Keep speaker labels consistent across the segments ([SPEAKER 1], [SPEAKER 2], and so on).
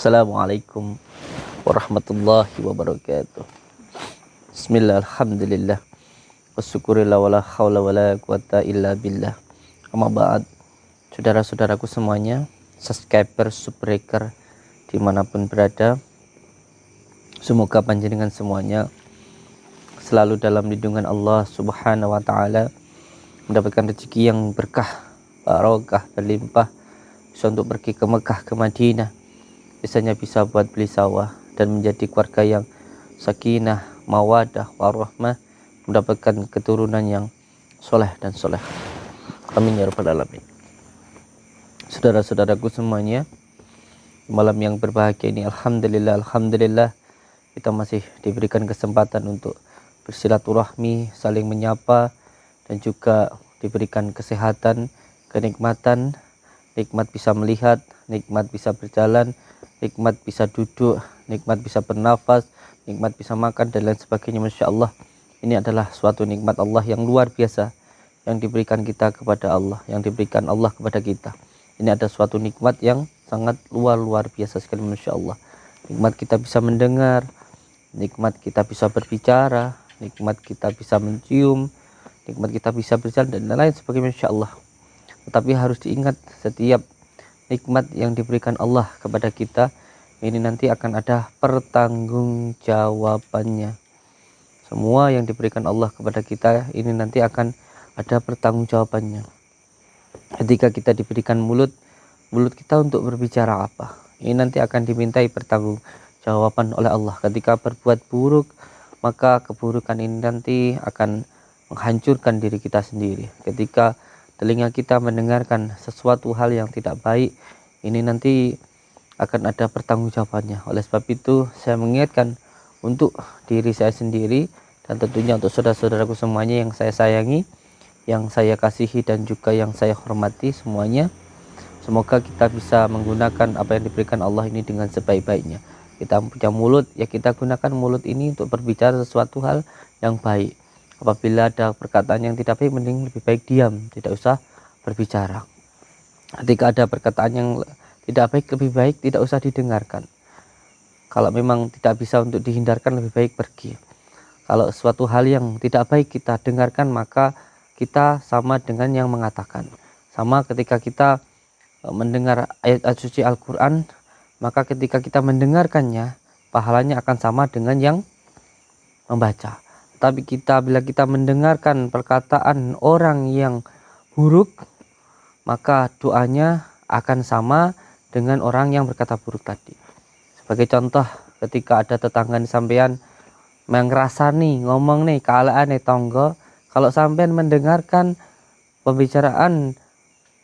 [SPEAKER 1] Assalamualaikum warahmatullahi wabarakatuh. Bismillah, alhamdulillah, wassyukurillah, wala hawla wala quwata illa billah. Amma ba'd. Saudara-saudaraku semuanya, subscriber, subbreaker dimanapun berada, semoga panjenengan semuanya selalu dalam lindungan Allah subhanahu wa ta'ala, mendapatkan rezeki yang berkah, barokah, berlimpah, bisa untuk pergi ke Mekah, ke Madinah, biasanya bisa buat beli sawah, dan menjadi keluarga yang sakinah, mawadah, warahmah, mendapatkan keturunan yang soleh dan soleh. Amin ya rabbal alamin. Saudara-saudaraku semuanya, malam yang berbahagia ini alhamdulillah kita masih diberikan kesempatan untuk bersilaturahmi, saling menyapa, dan juga diberikan kesehatan, kenikmatan, nikmat bisa melihat, nikmat bisa berjalan, nikmat bisa duduk, nikmat bisa bernafas, nikmat bisa makan, dan lain sebagainya. Masya Allah, ini adalah suatu nikmat Allah yang luar biasa yang diberikan kita kepada Allah, yang diberikan Allah kepada kita. Ini ada suatu nikmat yang sangat luar biasa sekali. Masya Allah, nikmat kita bisa mendengar, nikmat kita bisa berbicara, nikmat kita bisa mencium, nikmat kita bisa berjalan, dan lain sebagainya. Masya Allah. Tetapi harus diingat, setiap nikmat yang diberikan Allah kepada kita ini nanti akan ada pertanggungjawabannya. Semua yang diberikan Allah kepada kita ini nanti akan ada pertanggungjawabannya. Ketika kita diberikan mulut kita untuk berbicara apa, ini nanti akan dimintai pertanggungjawaban oleh Allah. Ketika berbuat buruk, maka keburukan ini nanti akan menghancurkan diri kita sendiri. Ketika telinga kita mendengarkan sesuatu hal yang tidak baik, ini nanti akan ada pertanggungjawabannya. Oleh sebab itu, saya mengingatkan untuk diri saya sendiri, dan tentunya untuk saudara-saudaraku semuanya yang saya sayangi, yang saya kasihi, dan juga yang saya hormati semuanya. Semoga kita bisa menggunakan apa yang diberikan Allah ini dengan sebaik-baiknya. Kita punya mulut, ya kita gunakan mulut ini untuk berbicara sesuatu hal yang baik. Apabila ada perkataan yang tidak baik, mending lebih baik diam, tidak usah berbicara. Ketika ada perkataan yang tidak baik, lebih baik tidak usah didengarkan. Kalau memang tidak bisa untuk dihindarkan, lebih baik pergi. Kalau suatu hal yang tidak baik kita dengarkan, maka kita sama dengan yang mengatakan. Sama ketika kita mendengar ayat-ayat suci Al-Quran, maka ketika kita mendengarkannya, pahalanya akan sama dengan yang membaca. Tapi bila kita mendengarkan perkataan orang yang buruk, maka doanya akan sama dengan orang yang berkata buruk tadi. Sebagai contoh, ketika ada tetangga sampean mengrasani ngomong nih kalaan nih tonggo, kalau sampean mendengarkan pembicaraan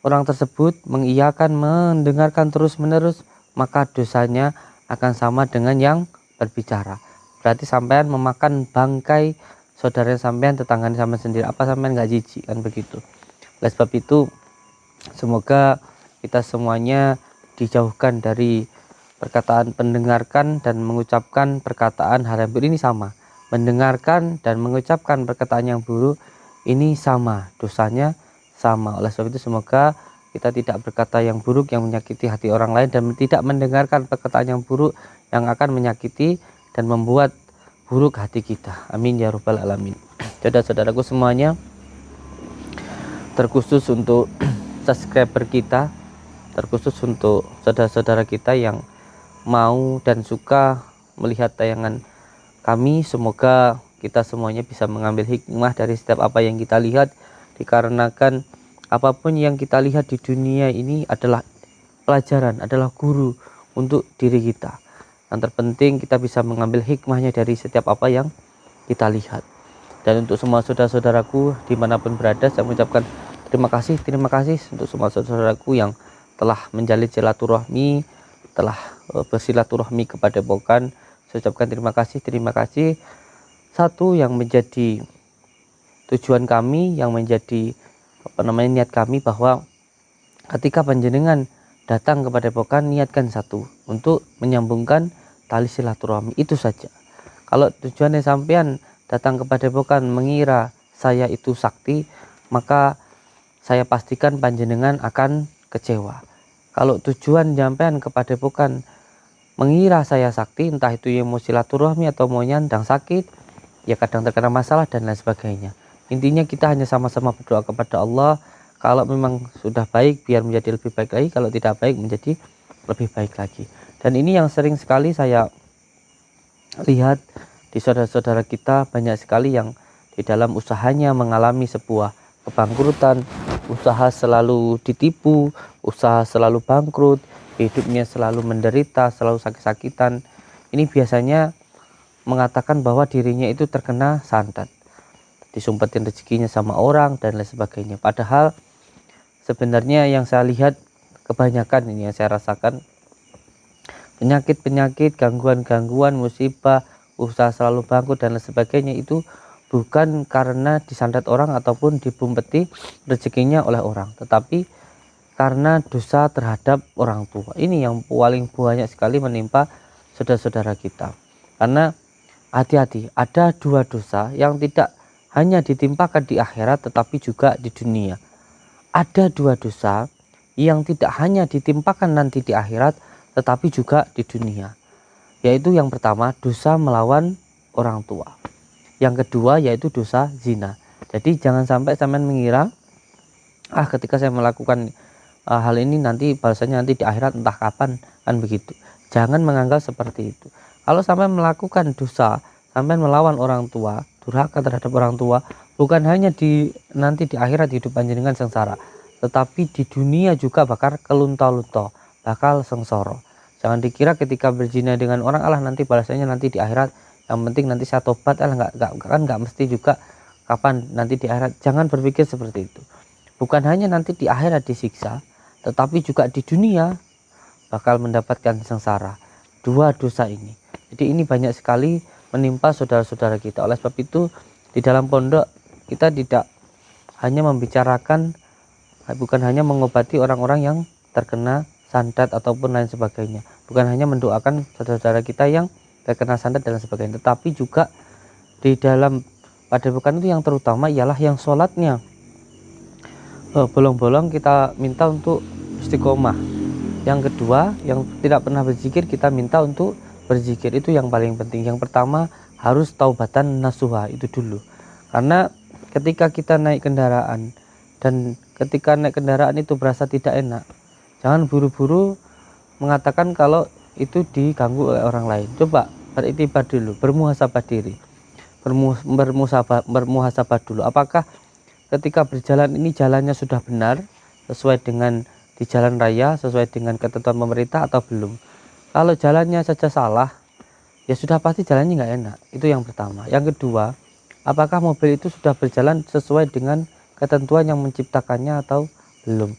[SPEAKER 1] orang tersebut, mengiyakan, mendengarkan terus menerus, maka dosanya akan sama dengan yang berbicara. Berarti sampean memakan bangkai saudara sampean, tetangga sampean sendiri. Apa sampean nggak jijik kan begitu? Oleh sebab itu, semoga kita semuanya dijauhkan dari perkataan mendengarkan dan mengucapkan perkataan hal yang buruk. Ini sama, mendengarkan dan mengucapkan perkataan yang buruk ini sama, dosanya sama. Oleh sebab itu, semoga kita tidak berkata yang buruk yang menyakiti hati orang lain, dan tidak mendengarkan perkataan yang buruk yang akan menyakiti dan membuat buruk hati kita. Amin ya rabbal alamin. Saudara-saudaraku semuanya, terkhusus untuk subscriber kita, terkhusus untuk saudara-saudara kita yang mau dan suka melihat tayangan kami, semoga kita semuanya bisa mengambil hikmah dari setiap apa yang kita lihat, dikarenakan apapun yang kita lihat di dunia ini adalah pelajaran, adalah guru untuk diri kita. Yang terpenting kita bisa mengambil hikmahnya dari setiap apa yang kita lihat. Dan untuk semua saudara-saudaraku dimanapun berada, saya mengucapkan terima kasih untuk semua saudaraku yang telah menjalin silaturahmi, telah bersilaturahmi kepada Padepokan. Saya ucapkan terima kasih. Satu yang menjadi tujuan kami, yang menjadi niat kami, bahwa ketika panjenengan datang kepada Padepokan, niatkan satu, untuk menyambungkan tali silaturahmi, itu saja. Kalau tujuannya sampean datang kepada Padepokan mengira saya itu sakti, maka saya pastikan panjenengan akan kecewa. Kalau tujuan sampean kepada Padepokan mengira saya sakti, entah itu yang mau silaturahmi atau mau nyandang sakit, ya kadang terkena masalah dan lain sebagainya. Intinya kita hanya sama-sama berdoa kepada Allah, kalau memang sudah baik biar menjadi lebih baik lagi, kalau tidak baik menjadi lebih baik lagi. Dan ini yang sering sekali saya lihat di saudara-saudara kita, banyak sekali yang di dalam usahanya mengalami sebuah kebangkrutan, usaha selalu ditipu, usaha selalu bangkrut, hidupnya selalu menderita, selalu sakit-sakitan. Ini biasanya mengatakan bahwa dirinya itu terkena santet, disumpetin rezekinya sama orang dan lain sebagainya. Padahal sebenarnya yang saya lihat kebanyakan, ini yang saya rasakan, penyakit-penyakit, gangguan-gangguan, musibah, usaha selalu bangkrut dan lain sebagainya itu bukan karena disantet orang ataupun dibumpeti rezekinya oleh orang, tetapi karena dosa terhadap orang tua. Ini yang paling banyak sekali menimpa saudara-saudara kita. Karena hati-hati, ada dua dosa yang tidak hanya ditimpakan di akhirat tetapi juga di dunia. Ada dua dosa yang tidak hanya ditimpakan nanti di akhirat tetapi juga di dunia. Yaitu yang pertama, dosa melawan orang tua. Yang kedua yaitu dosa zina. Jadi jangan sampai sampean mengira ketika saya melakukan hal ini nanti balasannya nanti di akhirat entah kapan, kan begitu. Jangan menganggap seperti itu. Kalau sampai melakukan dosa, sampai melawan orang tua, durhaka terhadap orang tua, bukan hanya nanti di akhirat hidup panjenengan sengsara, tetapi di dunia juga bakal kelunta-lunta, bakal sengsara. Jangan dikira ketika berzina dengan orang Allah nanti balasannya nanti di akhirat, yang penting nanti saya tobat, nggak mesti juga kapan nanti di akhirat. Jangan berpikir seperti itu. Bukan hanya nanti di akhirat disiksa, tetapi juga di dunia bakal mendapatkan sengsara. Dua dosa ini. Jadi ini banyak sekali menimpa saudara-saudara kita. Oleh sebab itu di dalam pondok kita tidak hanya membicarakan, bukan hanya mengobati orang-orang yang terkena santet ataupun lain sebagainya, bukan hanya mendoakan saudara-saudara kita yang terkena santet dan sebagainya, tetapi juga di dalam padepokan itu yang terutama ialah yang sholatnya bolong-bolong kita minta untuk istiqomah. Yang kedua, yang tidak pernah berzikir kita minta untuk berzikir. Itu yang paling penting. Yang pertama harus taubatan nasuha, itu dulu. Karena ketika kita naik kendaraan dan ketika naik kendaraan itu berasa tidak enak, jangan buru-buru mengatakan kalau itu diganggu oleh orang lain. Coba beriktibar dulu, bermuhasabah diri, bermuhasabah dulu. Apakah ketika berjalan ini jalannya sudah benar, sesuai dengan di jalan raya, sesuai dengan ketentuan pemerintah atau belum? Kalau jalannya saja salah, ya sudah pasti jalannya nggak enak. Itu yang pertama. Yang kedua, apakah mobil itu sudah berjalan sesuai dengan ketentuan yang menciptakannya atau belum?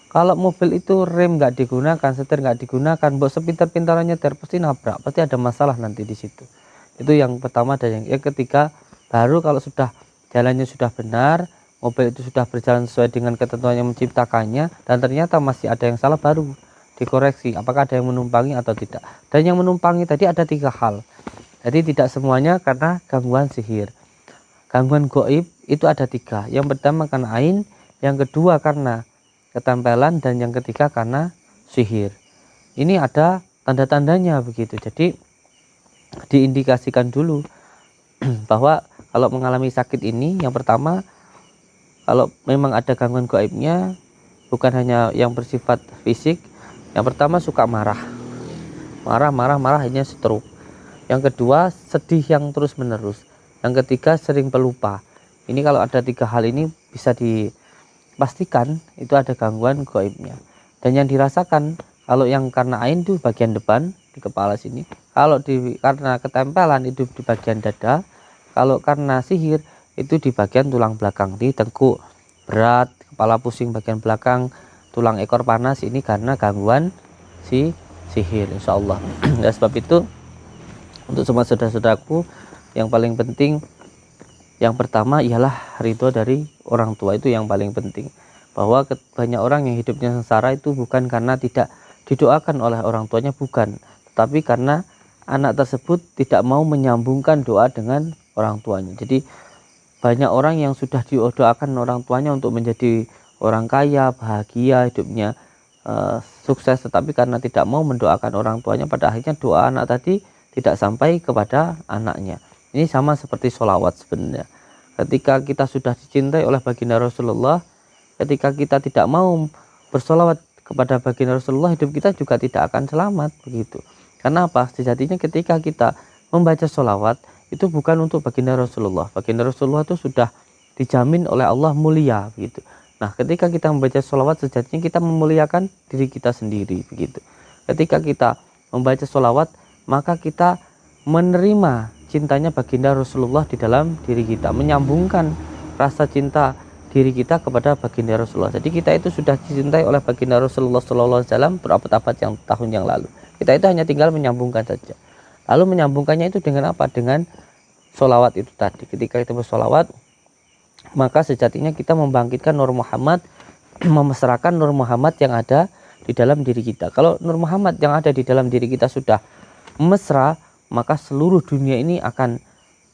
[SPEAKER 1] Kalau mobil itu rem nggak digunakan, setir nggak digunakan, buat sepintar-pintarannya pasti nabrak, pasti ada masalah nanti di situ. Itu yang pertama. Dan yang ketiga, baru kalau sudah jalannya sudah benar, mobil itu sudah berjalan sesuai dengan ketentuan yang menciptakannya, dan ternyata masih ada yang salah, baru dikoreksi apakah ada yang menumpangi atau tidak. Dan yang menumpangi tadi ada 3 hal. Jadi tidak semuanya karena gangguan sihir. Gangguan goib itu ada 3. Yang pertama karena ain, yang kedua karena ketempelan, dan yang ketiga karena sihir. Ini ada tanda-tandanya begitu. Jadi diindikasikan dulu bahwa kalau mengalami sakit ini, yang pertama, kalau memang ada gangguan gaibnya, bukan hanya yang bersifat fisik. Yang pertama suka marah, hanya stroke. Yang kedua sedih yang terus menerus. Yang ketiga sering pelupa. Ini kalau ada 3 hal ini bisa dipastikan itu ada gangguan gaibnya. Dan yang dirasakan kalau yang karena ain itu bagian depan di kepala sini. Kalau karena ketempelan itu di bagian dada. Kalau karena sihir itu di bagian tulang belakang, di tengkuk, berat, kepala pusing bagian belakang, tulang ekor panas. Ini karena gangguan sihir, insya Allah. Dan sebab itu untuk semua saudara-saudaraku, yang paling penting, yang pertama ialah ridho dari orang tua. Itu yang paling penting. Bahwa banyak orang yang hidupnya sengsara itu bukan karena tidak didoakan oleh orang tuanya, bukan, tetapi karena anak tersebut tidak mau menyambungkan doa dengan orang tuanya. Jadi banyak orang yang sudah didoakan orang tuanya untuk menjadi orang kaya, bahagia hidupnya, sukses, tetapi karena tidak mau mendoakan orang tuanya, pada akhirnya doa anak tadi tidak sampai kepada anaknya. Ini sama seperti sholawat sebenarnya. Ketika kita sudah dicintai oleh baginda Rasulullah, ketika kita tidak mau bersolawat kepada baginda Rasulullah, hidup kita juga tidak akan selamat begitu. Karena apa? Sejatinya ketika kita membaca sholawat itu bukan untuk baginda Rasulullah. Baginda Rasulullah itu sudah dijamin oleh Allah mulia begitu. Nah, ketika kita membaca sholawat, sejatinya kita memuliakan diri kita sendiri begitu. Ketika kita membaca sholawat, maka kita menerima cintanya baginda Rasulullah di dalam diri kita, menyambungkan rasa cinta diri kita kepada baginda Rasulullah. Jadi kita itu sudah dicintai oleh baginda Rasulullah SAW berabad-abad yang tahun yang lalu. Kita itu hanya tinggal menyambungkan saja. Lalu menyambungkannya itu dengan apa? Dengan sholawat itu tadi. Ketika kita bersolawat, maka sejatinya kita membangkitkan Nur Muhammad, memesrakan Nur Muhammad yang ada di dalam diri kita. Kalau Nur Muhammad yang ada di dalam diri kita sudah mesra, maka seluruh dunia ini akan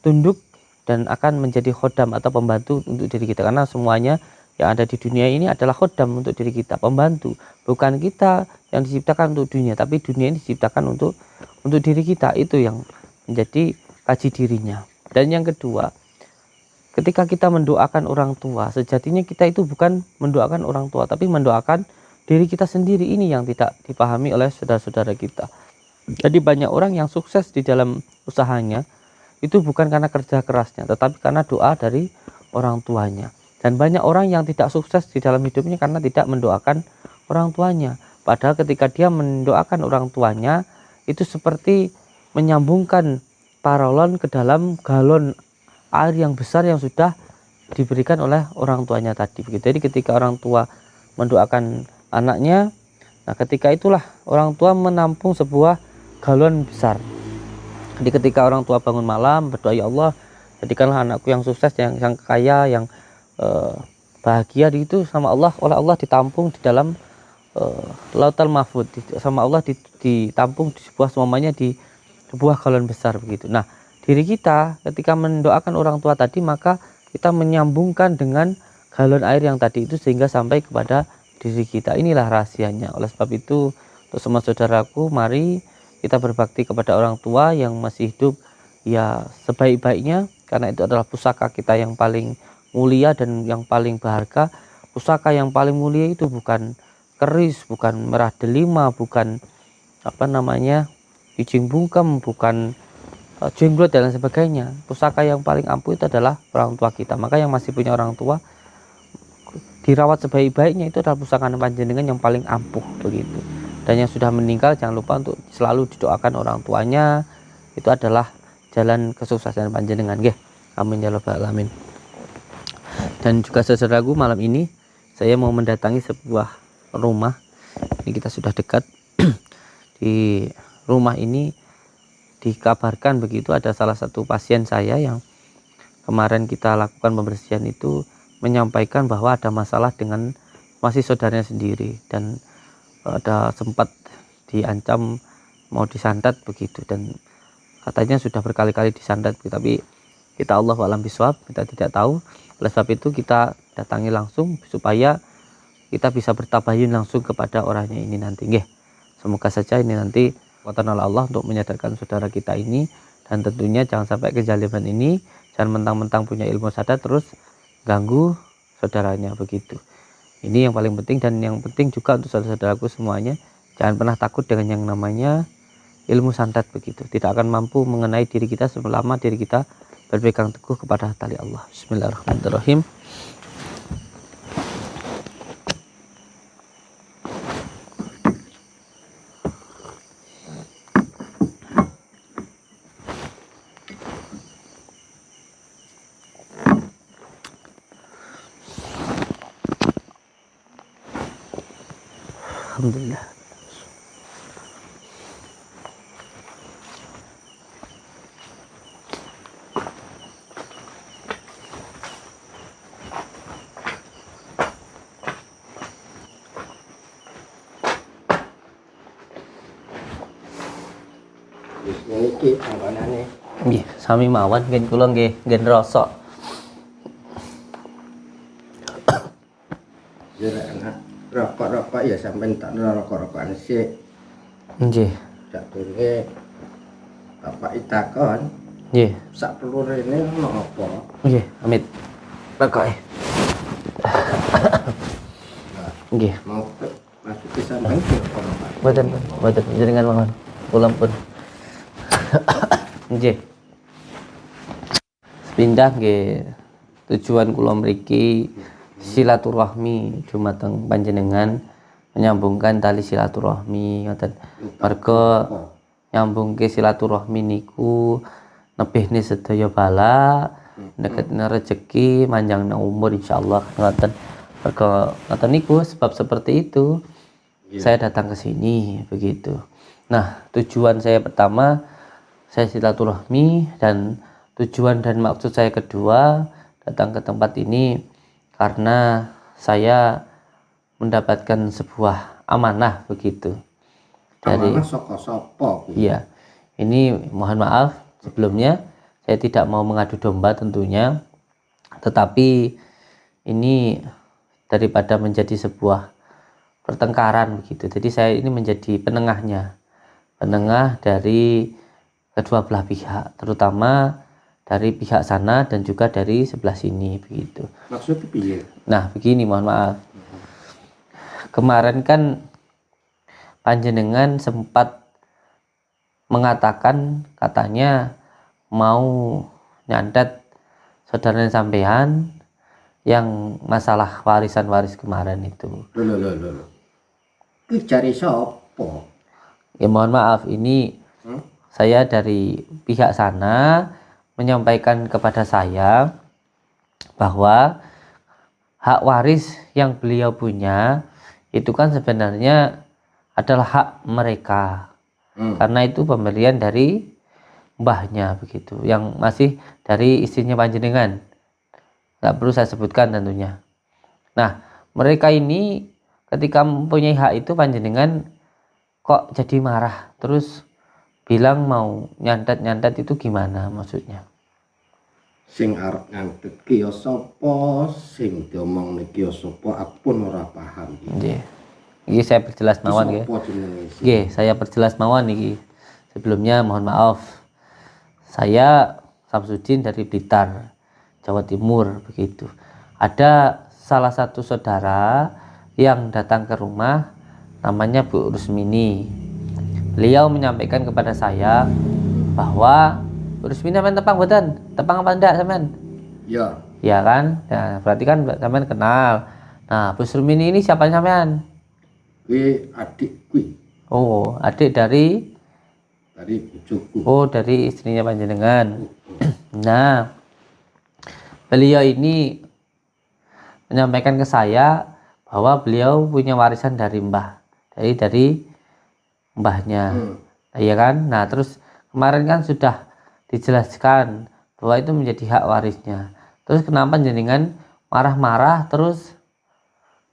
[SPEAKER 1] tunduk dan akan menjadi khodam atau pembantu untuk diri kita. Karena semuanya yang ada di dunia ini adalah khodam untuk diri kita, pembantu. Bukan kita yang diciptakan untuk dunia, tapi dunia ini diciptakan untuk diri kita. Itu yang menjadi kaji dirinya. Dan yang kedua, ketika kita mendoakan orang tua, sejatinya kita itu bukan mendoakan orang tua, tapi mendoakan diri kita sendiri. Ini yang tidak dipahami oleh saudara-saudara kita. Jadi banyak orang yang sukses di dalam usahanya, itu bukan karena kerja kerasnya, tetapi karena doa dari orang tuanya. Dan banyak orang yang tidak sukses di dalam hidupnya karena tidak mendoakan orang tuanya. Padahal ketika dia mendoakan orang tuanya, itu seperti menyambungkan paralon ke dalam galon air yang besar yang sudah diberikan oleh orang tuanya tadi. Jadi ketika orang tua mendoakan anaknya, nah ketika itulah orang tua menampung sebuah galon besar. Jadi ketika orang tua bangun malam berdoa, ya Allah, jadikanlah anakku yang sukses, yang kaya, yang bahagia, itu sama Allah, oleh Allah ditampung di dalam lautal mahfud, sama Allah ditampung di sebuah, semuanya di sebuah galon besar begitu. Nah, diri kita ketika mendoakan orang tua tadi, maka kita menyambungkan dengan galon air yang tadi itu sehingga sampai kepada diri kita. Inilah rahasianya. Oleh sebab itu, untuk semua saudaraku, mari kita berbakti kepada orang tua yang masih hidup ya sebaik-baiknya, karena itu adalah pusaka kita yang paling mulia dan yang paling berharga. Pusaka yang paling mulia itu bukan keris, bukan merah delima, bukan ijing bungkem, bukan jenglot dan lain sebagainya. Pusaka yang paling ampuh itu adalah orang tua kita. Maka yang masih punya orang tua, dirawat sebaik-baiknya, itu adalah pusaka panjenengan yang paling ampuh begitu. Dan yang sudah meninggal, jangan lupa untuk selalu didoakan orang tuanya. Itu adalah jalan kesuksesan panjenengan. Nggih. Amin ya rabbal alamin. Dan juga saudaraku, malam ini saya mau mendatangi sebuah rumah. Ini kita sudah dekat. Di rumah ini dikabarkan begitu ada salah satu pasien saya yang kemarin kita lakukan pembersihan itu menyampaikan bahwa ada masalah dengan masih saudaranya sendiri, dan ada sempat diancam mau disantet begitu, dan katanya sudah berkali-kali disantet, tapi kita Allah alam biswab, kita tidak tahu. Oleh sebab itu kita datangi langsung supaya kita bisa bertabayun langsung kepada orangnya ini nanti. Nggih. Semoga saja ini nanti kekuatan Allah untuk menyadarkan saudara kita ini, dan tentunya jangan sampai kezaliman ini, jangan mentang-mentang punya ilmu sadat terus ganggu saudaranya begitu. Ini yang paling penting, dan yang penting juga untuk saudara-saudaraku semuanya, jangan pernah takut dengan yang namanya ilmu santet begitu. Tidak akan mampu mengenai diri kita selama diri kita berpegang teguh kepada tali Allah. Bismillahirrahmanirrahim. Alhamdulillah.
[SPEAKER 2] Niki anggonane.
[SPEAKER 1] Nggih, sami mawon nggih kula nggih rasa.
[SPEAKER 2] rokok-rokok ya sampean tak rokok-rokokan sik.
[SPEAKER 1] Nggih.
[SPEAKER 2] Jadune bapak itakon
[SPEAKER 1] Nggih.
[SPEAKER 2] sak pelur rene ono apa?
[SPEAKER 1] Nggih, amit. Rokoke. Nggih.
[SPEAKER 2] Mau masuk ke sampean ke apa?
[SPEAKER 1] Mboten jenengan mawon. Kula pun. Nggih. Pindah nggih. Tujuan kula mriki silaturahmi dumateng panjenengan, menyambungkan tali silaturahmi ngoten. Merga nyambungke silaturahmi niku nebihne sedaya bala, neketne rezeki, manjangna umur insyaallah ngoten. Merga ngoten niku sebab seperti itu saya datang ke sini begitu. Nah, tujuan saya pertama saya silaturahmi, dan tujuan dan maksud saya kedua datang ke tempat ini karena saya mendapatkan sebuah amanah begitu dari
[SPEAKER 2] amanah saka sapa?
[SPEAKER 1] Iya, ini mohon maaf sebelumnya saya tidak mau mengadu domba tentunya, tetapi ini daripada menjadi sebuah pertengkaran begitu, jadi saya ini menjadi penengah dari kedua belah pihak, terutama dari pihak sana dan juga dari sebelah sini begitu.
[SPEAKER 2] Maksudnya piye?
[SPEAKER 1] Nah, begini, mohon maaf. Kemarin kan panjenengan sempat mengatakan katanya mau nyantet saudara sampean yang masalah warisan kemarin itu.
[SPEAKER 2] Loh. Ki cari sapa?
[SPEAKER 1] Ya mohon maaf, ini saya dari pihak sana menyampaikan kepada saya bahwa hak waris yang beliau punya itu kan sebenarnya adalah hak mereka, karena itu pemberian dari mbahnya begitu, yang masih dari istrinya panjenengan, nggak perlu saya sebutkan tentunya. Nah, mereka ini ketika mempunyai hak itu, panjenengan kok jadi marah terus bilang mau nyantet itu gimana maksudnya?
[SPEAKER 2] Sing arep ngantet ki ya sapa, sing diomong niki ya sapa, aku pun ora paham.
[SPEAKER 1] Nggih. Iki saya perjelas mawon nggih. Nggih, saya perjelas mawon iki. Sebelumnya mohon maaf. Saya Samsudin dari Blitar, Jawa Timur begitu. Ada salah satu saudara yang datang ke rumah, namanya Bu Rusmini. Beliau menyampaikan kepada saya bahwa Bu Rusmini sampean tepang mboten? Tepang apa ndak sampean?
[SPEAKER 2] Ya.
[SPEAKER 1] Ya kan? Nah, berarti kan sampean kenal. Nah, Bu Rusmini ini siapa sampean?
[SPEAKER 2] Kuwi adik kuwi.
[SPEAKER 1] Oh, adik dari
[SPEAKER 2] bojoku.
[SPEAKER 1] Oh, dari istrinya panjenengan. Nah, beliau ini menyampaikan ke saya bahwa beliau punya warisan dari mbah, dari mbahnya, ya kan? Nah, terus kemarin kan sudah dijelaskan bahwa itu menjadi hak warisnya. Terus kenapa jenengan marah-marah terus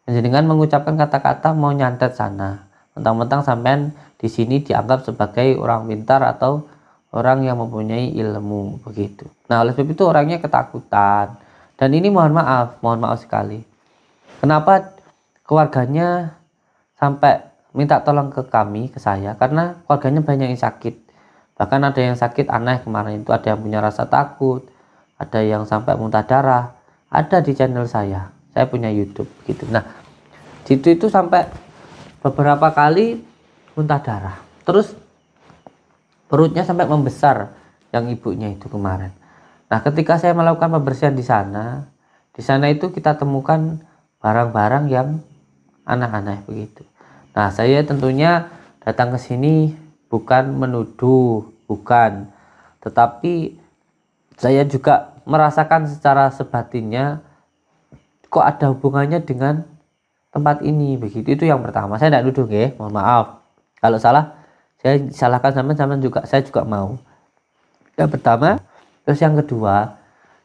[SPEAKER 1] jenengan mengucapkan kata-kata mau nyantet sana? Mentang-mentang sampean di sini dianggap sebagai orang pintar atau orang yang mempunyai ilmu begitu. Nah, oleh sebab itu orangnya ketakutan. Dan ini mohon maaf sekali. Kenapa keluarganya sampai minta tolong ke kami, ke saya, karena keluarganya banyak yang sakit. Bahkan ada yang sakit aneh kemarin itu, ada yang punya rasa takut, ada yang sampai muntah darah. Ada di channel saya punya YouTube gitu. Nah, itu sampai beberapa kali muntah darah, terus perutnya sampai membesar yang ibunya itu kemarin. Nah, ketika saya melakukan pembersihan di sana itu kita temukan barang-barang yang aneh-aneh begitu. Nah, saya tentunya datang ke sini bukan menuduh, bukan, tetapi saya juga merasakan secara sebatinnya kok ada hubungannya dengan tempat ini begitu. Itu yang pertama. Saya tidak nuduh nggih, mohon maaf. Kalau salah saya salahkan sampean juga, saya juga mau. Yang pertama, terus yang kedua,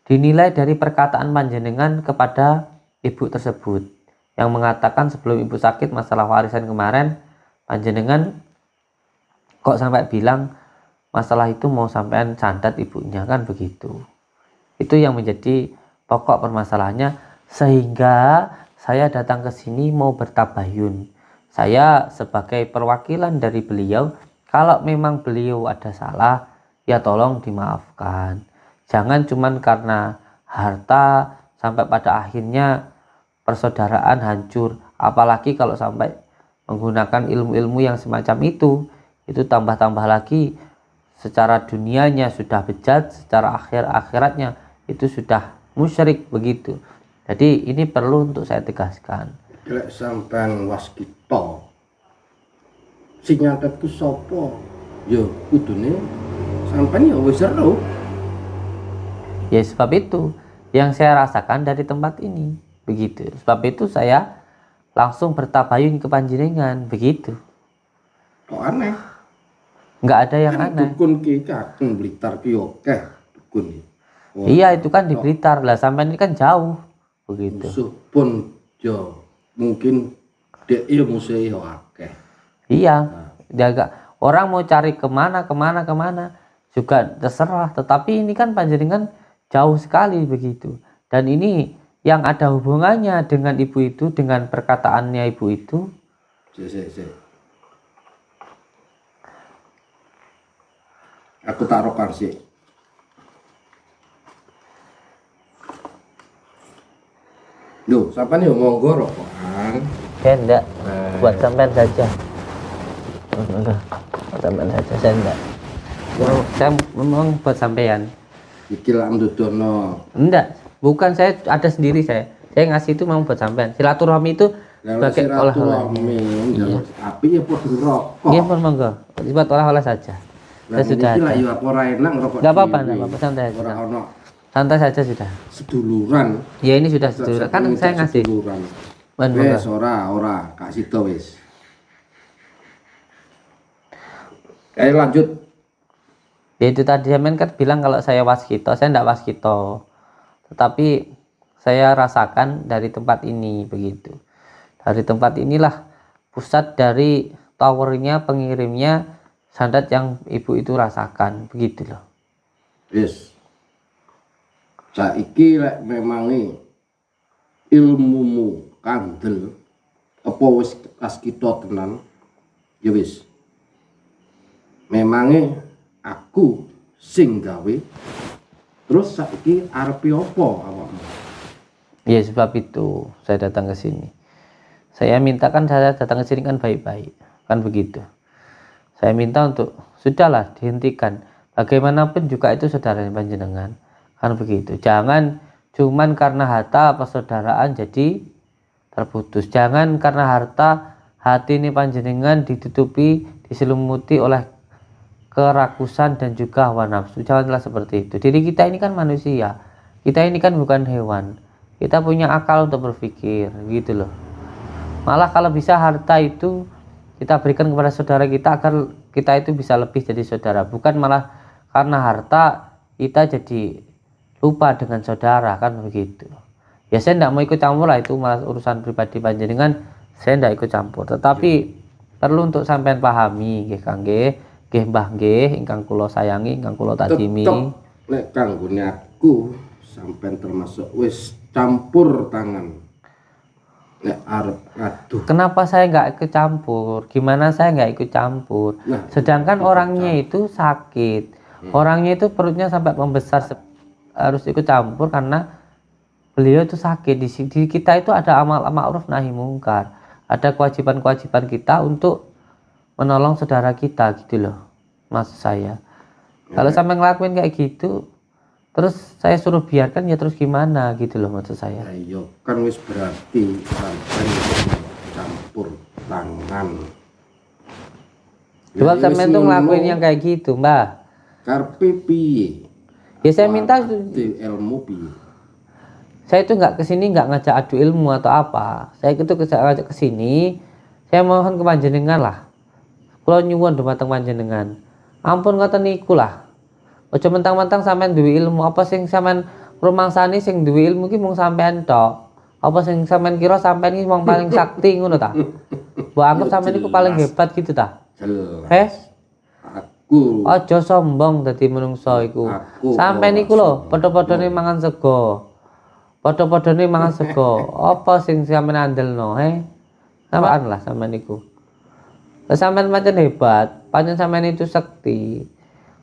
[SPEAKER 1] dinilai dari perkataan panjenengan kepada ibu tersebut yang mengatakan sebelum ibu sakit masalah warisan kemarin, panjenengan kok sampai bilang masalah itu mau sampean santet ibunya, kan begitu. Itu yang menjadi pokok permasalahannya, sehingga saya datang ke sini mau bertabayun. Saya sebagai perwakilan dari beliau, kalau memang beliau ada salah, ya tolong dimaafkan. Jangan cuman karena harta sampai pada akhirnya persaudaraan hancur. Apalagi kalau sampai menggunakan ilmu-ilmu yang semacam itu tambah-tambah lagi secara dunianya sudah bejat, secara akhiratnya itu sudah musyrik begitu. Jadi ini perlu untuk saya tegaskan.
[SPEAKER 2] Lek sampean waskita sing nyatetku sapa? Ya kudune sampean ya wis seru.
[SPEAKER 1] Ya sebab itu yang saya rasakan dari tempat ini begitu. Sebab itu saya langsung bertabayun ke panjenengan begitu.
[SPEAKER 2] Kok aneh?
[SPEAKER 1] Nggak ada yang
[SPEAKER 2] Kan
[SPEAKER 1] aneh.
[SPEAKER 2] dukun ki kakung Blitar ki akeh dukun iki.
[SPEAKER 1] Iya itu kan di Blitar lah, sampai ini kan jauh begitu.
[SPEAKER 2] Musuh pun yo mungkin dek ilmu sih yo akeh.
[SPEAKER 1] Iya, jaga orang mau cari kemana juga terserah. Tetapi ini kan panjenengan jauh sekali begitu. Dan ini yang ada hubungannya dengan ibu itu, dengan perkataannya ibu itu.
[SPEAKER 2] Sik. Aku taruhkan sih. Duh, sampean yo monggo rokokan.
[SPEAKER 1] Saya enggak, buat sampean saja. Enggak, buat sampean saja, saya enggak. Saya memang buat sampean.
[SPEAKER 2] Iki lak ndudono.
[SPEAKER 1] Enggak, bukan, saya ada sendiri saya. Saya ngasih itu memang buat sampean. Silaturahmi itu sebagai olah-olah.
[SPEAKER 2] Iya. Tapi ya padha rokok.
[SPEAKER 1] Nggih, pun monggo. Buat olah-olah saja.
[SPEAKER 2] Lah
[SPEAKER 1] sudah
[SPEAKER 2] iki
[SPEAKER 1] ada.
[SPEAKER 2] lak yo aku ora enak ngerokok.
[SPEAKER 1] Enggak apa-apa, santai
[SPEAKER 2] Ora
[SPEAKER 1] saja.
[SPEAKER 2] ono
[SPEAKER 1] Santai saja sudah.
[SPEAKER 2] seduluran.
[SPEAKER 1] Ya ini sudah sedulur. Kan saya ngasih.
[SPEAKER 2] Seduluran.
[SPEAKER 1] Pun
[SPEAKER 2] Wes
[SPEAKER 1] monggo.
[SPEAKER 2] ora Kak Sito wis. Ayo lanjut.
[SPEAKER 1] Ya itu tadi Semen kan bilang kalau saya waskito, saya enggak waskito. Tetapi saya rasakan dari tempat ini begitu. Dari tempat inilah pusat dari towernya, pengirimnya sandat yang ibu itu rasakan begitu loh.
[SPEAKER 2] Wis. Saiki lek memangi ilmumu kandel apa wis waskita tenan ya wis. Memange aku sing gawe terus saiki arepe apa awakmu?
[SPEAKER 1] Ya sebab itu saya datang ke sini. Saya mintakan saya datang ke sini kan baik-baik, kan begitu. Saya minta untuk sudahlah dihentikan. Bagaimanapun juga itu saudara panjenengan, kan begitu. Jangan cuman karena harta persaudaraan jadi terputus. Jangan karena harta hati ini panjenengan ditutupi, diselumuti oleh kerakusan dan juga hawa nafsu. Janganlah seperti itu. Diri kita ini kan manusia, kita ini kan bukan hewan. Kita punya akal untuk berpikir gitu loh. Malah kalau bisa harta itu kita berikan kepada saudara kita agar kita itu bisa lebih jadi saudara, bukan malah karena harta kita jadi lupa dengan saudara, kan begitu. Ya saya tidak mau ikut campur lah, itu malah urusan pribadi panjenengan, saya tidak ikut campur. Tetapi perlu untuk sampean pahami nggih Kang nggih. Nggih Mbah nggih ingkang kula sayangi, ingkang kula tajimi.
[SPEAKER 2] Nek kanggone aku sampean termasuk wis campur tangan. Nek arep ngaduh.
[SPEAKER 1] Kenapa saya nggak ikut campur? Gimana saya nggak ikut campur?
[SPEAKER 2] Nah,
[SPEAKER 1] Sedangkan orangnya itu sakit. Orangnya itu perutnya sampai membesar, harus ikut campur karena beliau itu sakit. Di kita itu ada amal ma'ruf nahi mungkar. Ada kewajiban-kewajiban kita untuk menolong saudara kita gitu loh, maksud saya. Kalau sampai ngelakuin kayak gitu terus saya suruh biarkan, ya terus gimana gitu loh maksud saya.
[SPEAKER 2] Ayo kan wis berarti sampean campur tangan.
[SPEAKER 1] Coba sampean tuh ngelakuin yang kayak gitu Mbah.
[SPEAKER 2] Karpe piye?
[SPEAKER 1] Ya saya minta
[SPEAKER 2] di ilmu piye?
[SPEAKER 1] saya itu nggak kesini nggak ngajak adu ilmu atau apa. Saya itu ngajak kesini, saya mohon ke panjenengan lah. Kula nyuwun dumateng panjenengan. Ampun ngoten niku lah. Aja mentang-mentang sampean duwe ilmu, apa sing sampean rumangsani sing duwe ilmu ki mung sampean tok. Apa sing sampean kira sampean iki wong paling sakti ngono ta? Mbok anggap sampean iku paling hebat gitu ta?
[SPEAKER 2] Jelas. Aku
[SPEAKER 1] Aja sombong dadi menungso iku.
[SPEAKER 2] Aku
[SPEAKER 1] Sampean iku lho padha-padhane mangan sego. Padha-padhane mangan sego. Apa sing sampean andelno, Samaan lah sampean niku. Lah sampean pancen hebat, pancen sampean itu sekti.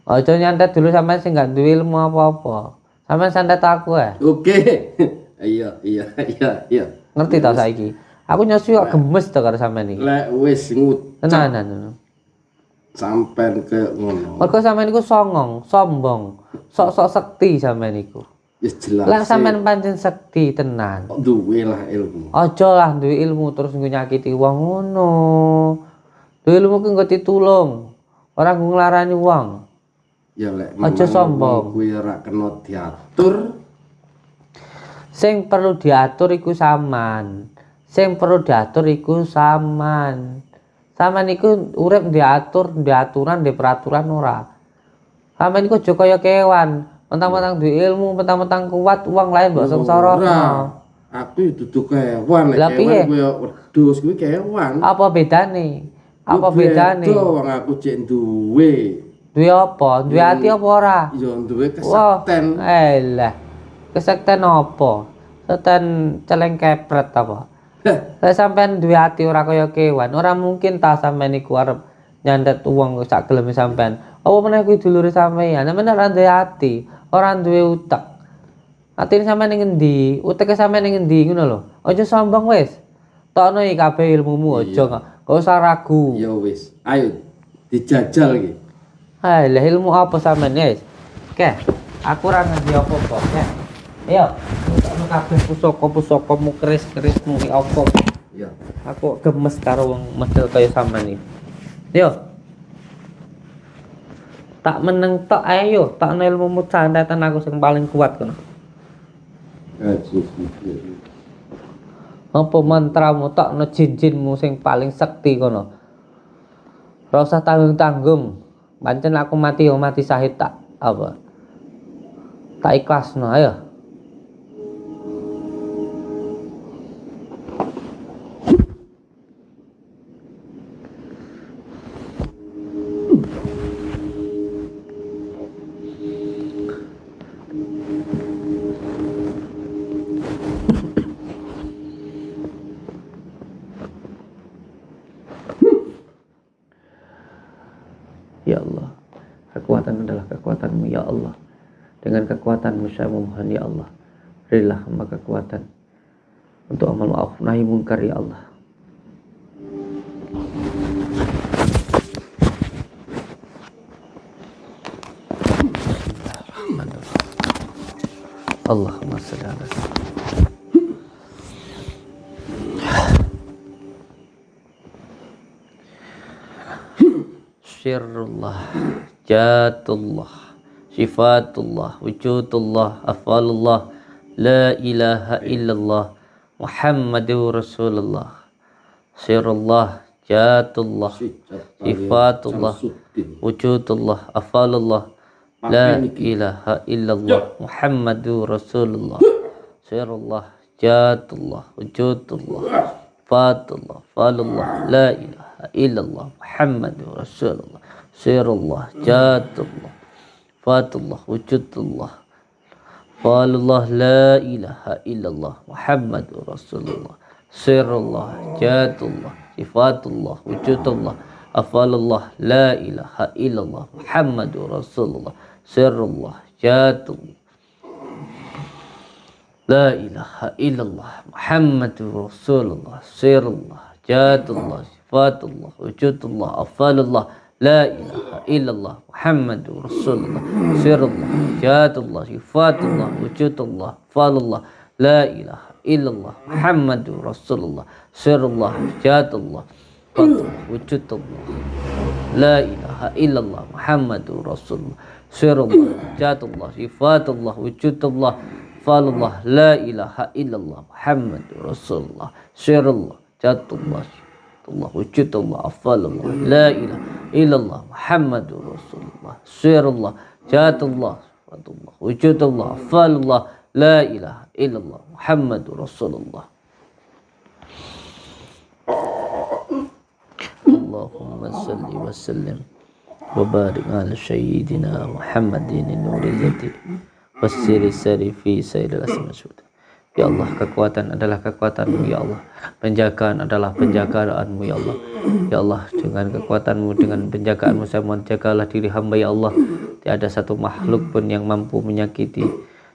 [SPEAKER 1] Aja nyantet dulu sampean sing gak duwe ilmu apa-apa. Sampean santet aku
[SPEAKER 2] Oke. Iya.
[SPEAKER 1] Ngerti ta saiki? Aku nyosu kok gemes to karo sampean iki.
[SPEAKER 2] Lek wis ngucap
[SPEAKER 1] Tenanan.
[SPEAKER 2] sampean ke ngono.
[SPEAKER 1] Mergo sampean iku songong, sombong, sok-sok sekti sampean iku.
[SPEAKER 2] Wis jelas.
[SPEAKER 1] Lah sampean pancen sekti tenan.
[SPEAKER 2] Kok duwe lah ilmu.
[SPEAKER 1] Aja lah duwe ilmu terus nggo nyakiti wong ngono. Duwe ilmu ku nggo ditulung, ora nggo nglarani wong.
[SPEAKER 2] Ya lek
[SPEAKER 1] Aja sombong.
[SPEAKER 2] kuwi ora kena diatur.
[SPEAKER 1] Sing perlu diatur iku sampean. Sing perlu diatur iku sampean. Sampean iku urip diatur, diaturan, di peraturan ora. Sampean iku aja kaya kewan, mentang-mentang duwe ilmu, mentang-mentang kuat, wong lain mbok sengsara.
[SPEAKER 2] Aku dudu kewan,
[SPEAKER 1] Lah piye?
[SPEAKER 2] kewan koyo wedhus kuwi kewan.
[SPEAKER 1] Apa bedane? Apa bedane?
[SPEAKER 2] Wong aku cek duwe.
[SPEAKER 1] Duwe apa? Duwe ati apa ora?
[SPEAKER 2] Ya duwe
[SPEAKER 1] Wah,
[SPEAKER 2] kesekten.
[SPEAKER 1] elah. Kesekten apa? Sekten celeng kepret apa? Lah sampean duwe ati ora kaya kewan, ora mungkin ta sampean iku arep nyandet wong sak geleme sampean. Apa meneh kuwi dulure sampean? Sampeyan ora duwe ati, ora duwe utek. Atine sampean ning endi? Uteke sampean ning endi ngono lho. Aja sombong wis. Tokno iki kabeh ilmumu aja gak usah ragu.
[SPEAKER 2] Ya wis, ayo dijajal iki.
[SPEAKER 1] Lah ilmu apa sampean wis? Oke, aku ora ngerti apa-apa, oke. Ayo, tokno kabeh pusaka-pusakamu keris-kerismu iki apa?
[SPEAKER 2] Ya.
[SPEAKER 1] Aku gemes karo wong model kaya sampean iki. Yo. Tak meneng tok ayo, tak ilmumu santetan aku sing paling kuat kono. Apa mantramu tok no jin-jinmu sing paling sekti kono. Ora usah tanggung-tanggung. Pancen aku mati yo mati syahid tak apa. Tak ikhlasno ayo. Ya Allah, kekuatan adalah kekuatan-Mu ya Allah. Dengan kekuatan-Mu saya memohon ya Allah, berilah hamba kekuatan untuk amal ma'ruf nahi mungkar ya Allah. Allahumma shalli ala Syirullah, Jatullah, Sifatullah, Wujudullah, Afalullah, La ilaha illallah, Muhammadur Rasulullah. Syirullah, Jatullah, Sifatullah, Wujudullah, Afalullah, La ilaha illallah, Muhammadur Rasulullah. Syirullah, Jatullah, Wujudullah, Fatullah, Falullah, La ilaha illallah, Muhammadur Rasulullah. Sirullah, Jatullah, Fatullah, Wujudullah, Falullah, La ilaha illallah, Muhammadur Rasulullah. Sirullah, Jatullah, Sifatullah, Wujudullah, Afalullah, La ilaha illallah, Muhammadur Rasulullah. Sirullah, Jatullah, La ilaha illallah, Muhammadur Rasulullah. Sirullah, Jatullah, Sifatullah, Wujudullah, Afalullah, La ilaha illallah, Muhammadur Rasulullah. Sirullah, Jatullah, Sifatullah, Wujudullah, Afalullah, La ilaha illallah, Muhammadur Rasulullah. Sirullah, Jatullah, Sifatullah, Wujudullah, La ilaha illallah, Muhammadur Rasulullah. Sirullah, Jatullah, Sifatullah, Wujudullah, Falullah, La ilaha illallah, Muhammadur Rasulullah. Sirullah, Jatullah, Sifatullah, Wujudullah, Falullah, La ilaha illallah, Muhammadur Rasulullah. Sirullah, Jatullah, Sifatullah, Wujudullah, Falullah, La ilaha illallah, Muhammadur Rasulullah. Allahumma salli wa sallim wa barik ala sayyidina Muhammadin nuril yati wasiri sari fi sayyidil asma syuda Ya Allah, kekuatan adalah kekuatan-Mu ya Allah. Penjagaan adalah penjagaan-Mu ya Allah. Ya Allah, dengan kekuatan-Mu, dengan penjagaan-Mu, saya mohon jagalah diri hamba ya Allah. Tiada satu makhluk pun yang mampu menyakiti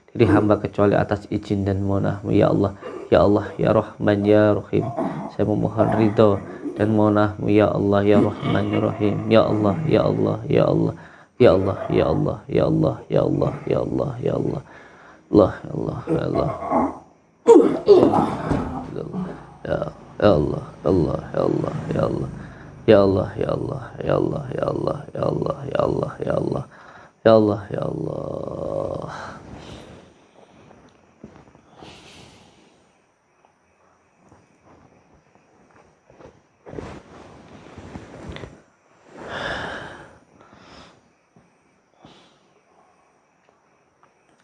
[SPEAKER 1] diri hamba kecuali atas izin dan mohon-Mu ya Allah. Ya Allah, ya Rahman ya Rahim, saya memohon ridho dan mohon-Mu ya Allah, ya Rahman ya Rahim. Ya Allah, ya Allah, ya Allah, ya Allah, ya Allah, ya Allah, ya Allah, ya Allah, ya Allah, Allah, ya Allah, ya Allah. Ya Allah, Allah, ya Allah, ya Allah, ya Allah, ya Allah, ya Allah, ya Allah, ya Allah, ya Allah, ya Allah, ya Allah, ya Allah.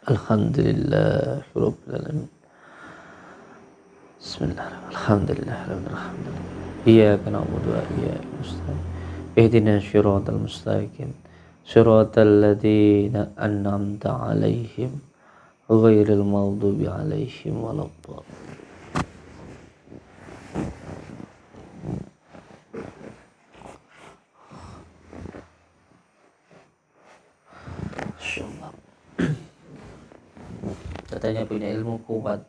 [SPEAKER 1] Alhamdulillah Rabbil Alamin. Bismillahirrahmanirrahim. Alhamdulillah Rabbil Alamin. Iyyaka na'budu wa iyyaka nasta'in. Ihdinas siratal mustaqim. Siratal ladzina an'amta 'alaihim ghairil maghdubi 'alaihim waladdallin. Masyaallah. Katanya punya ilmu kuat.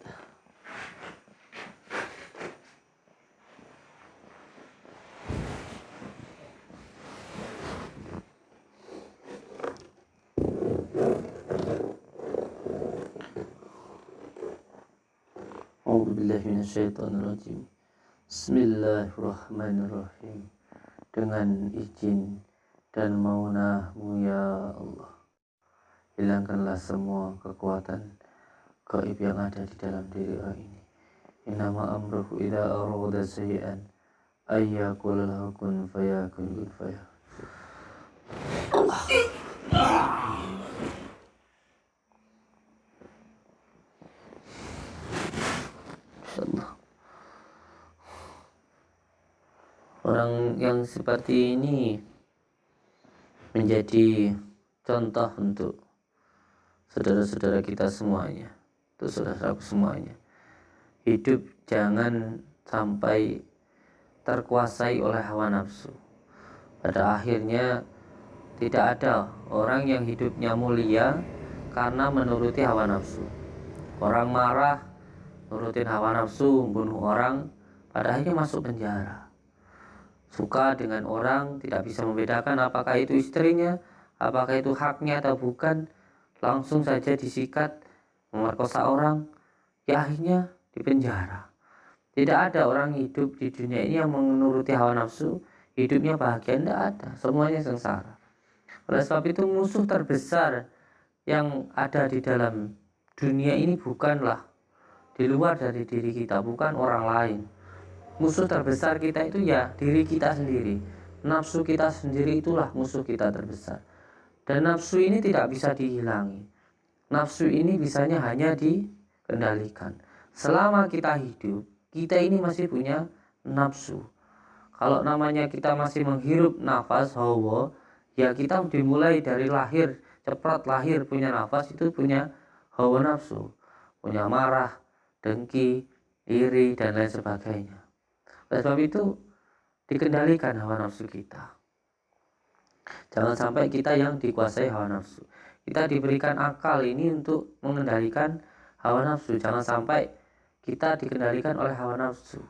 [SPEAKER 1] A'udzubillahi minasyaitonirrajim. Bismillahirrahmanirrahim. Dengan izin dan maunah-Mu ya Allah, hilangkanlah semua kekuatan gaib yang ada di dalam diri orang ini. Innama amruhu idza arada syai'an ayyaqula lahu kun fayakun kun fayakun. Insyaallah. Orang yang seperti ini menjadi contoh untuk saudara-saudara kita semuanya, untuk saudaraku semuanya. Hidup jangan sampai terkuasai oleh hawa nafsu. Pada akhirnya tidak ada orang yang hidupnya mulia karena menuruti hawa nafsu. Orang marah, nurutin hawa nafsu, bunuh orang, pada akhirnya masuk penjara. Suka dengan orang, tidak bisa membedakan apakah itu istrinya, apakah itu haknya atau bukan, langsung saja disikat, memerkosa orang, ya akhirnya di penjara. Tidak ada orang hidup di dunia ini yang menuruti hawa nafsu, hidupnya bahagia, tidak ada, semuanya sengsara. Oleh sebab itu musuh terbesar yang ada di dalam dunia ini bukanlah di luar dari diri kita, bukan orang lain. Musuh terbesar kita itu ya diri kita sendiri. Nafsu kita sendiri itulah musuh kita terbesar. Dan nafsu ini tidak bisa dihilangi. Nafsu ini bisanya hanya dikendalikan. Selama kita hidup, kita ini masih punya nafsu. Kalau namanya kita masih menghirup nafas hawa, ya kita dimulai dari lahir, cepat lahir punya nafas itu punya hawa nafsu. Punya marah, dengki, iri, dan lain sebagainya. Oleh sebab itu dikendalikan hawa nafsu kita. Jangan sampai kita yang dikuasai hawa nafsu. Kita diberikan akal ini untuk mengendalikan hawa nafsu. Jangan sampai kita dikendalikan oleh hawa nafsu.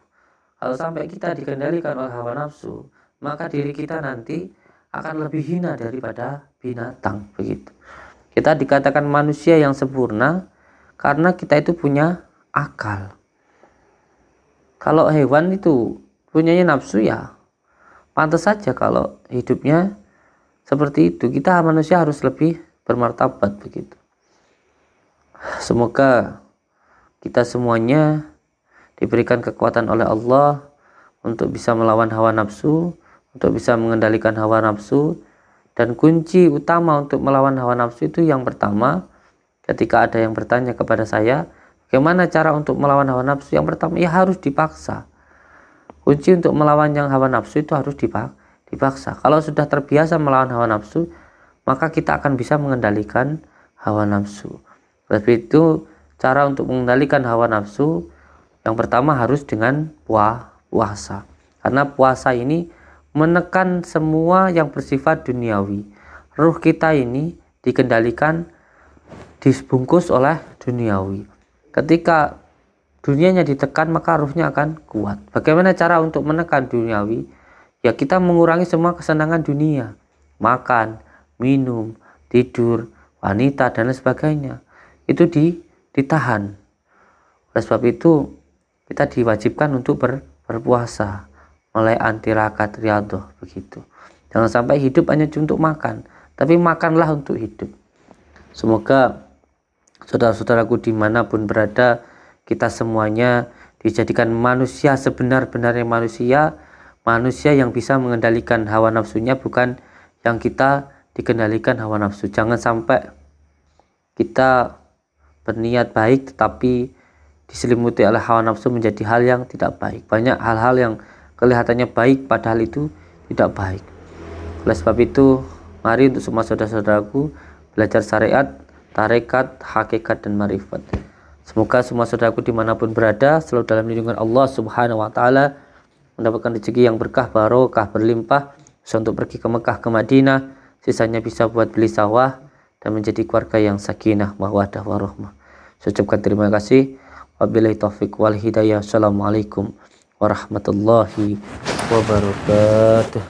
[SPEAKER 1] Kalau sampai kita dikendalikan oleh hawa nafsu, maka diri kita nanti akan lebih hina daripada binatang, begitu. Kita dikatakan manusia yang sempurna karena kita itu punya akal. Kalau hewan itu punyanya nafsu, ya pantas saja kalau hidupnya seperti itu. Kita manusia harus lebih bermartabat, begitu. Semoga kita semuanya diberikan kekuatan oleh Allah untuk bisa melawan hawa nafsu, untuk bisa mengendalikan hawa nafsu. Dan kunci utama untuk melawan hawa nafsu itu yang pertama, ketika ada yang bertanya kepada saya, bagaimana cara untuk melawan hawa nafsu? Yang pertama, ya harus dipaksa. Kunci untuk melawan yang hawa nafsu itu harus dipaksa. Kalau sudah terbiasa melawan hawa nafsu, maka kita akan bisa mengendalikan hawa nafsu. Sebab itu cara untuk mengendalikan hawa nafsu, yang pertama harus dengan puasa. Karena puasa ini menekan semua yang bersifat duniawi. Ruh kita ini dikendalikan, dibungkus oleh duniawi. Ketika dunianya ditekan, maka ruhnya akan kuat. Bagaimana cara untuk menekan duniawi? Ya kita mengurangi semua kesenangan dunia, makan, minum, tidur, wanita dan lain sebagainya. Itu ditahan. Oleh sebab itu kita diwajibkan untuk berpuasa, mulai antirakat riyadhah begitu. Jangan sampai hidup hanya untuk makan, tapi makanlah untuk hidup. Semoga saudara-saudaraku dimanapun berada, kita semuanya dijadikan manusia sebenar-benarnya manusia yang bisa mengendalikan hawa nafsunya, bukan yang kita dikendalikan hawa nafsu. Jangan sampai kita berniat baik tetapi diselimuti oleh hawa nafsu menjadi hal yang tidak baik. Banyak hal-hal yang kelihatannya baik padahal itu tidak baik. Oleh sebab itu, mari untuk semua saudara-saudaraku belajar syariat, tarekat, hakikat dan marifat. Semoga semua saudaraku dimanapun berada selalu dalam lindungan Allah Subhanahu wa Ta'ala, mendapatkan rezeki yang berkah, barokah, berlimpah, bisa untuk pergi ke Mekah, ke Madinah, sisanya bisa buat beli sawah dan menjadi keluarga yang sakinah, mawaddah, warahmah. Saya ucapkan terima kasih. Wabillahi taufiq wal hidayah. Assalamualaikum warahmatullahi wabarakatuh.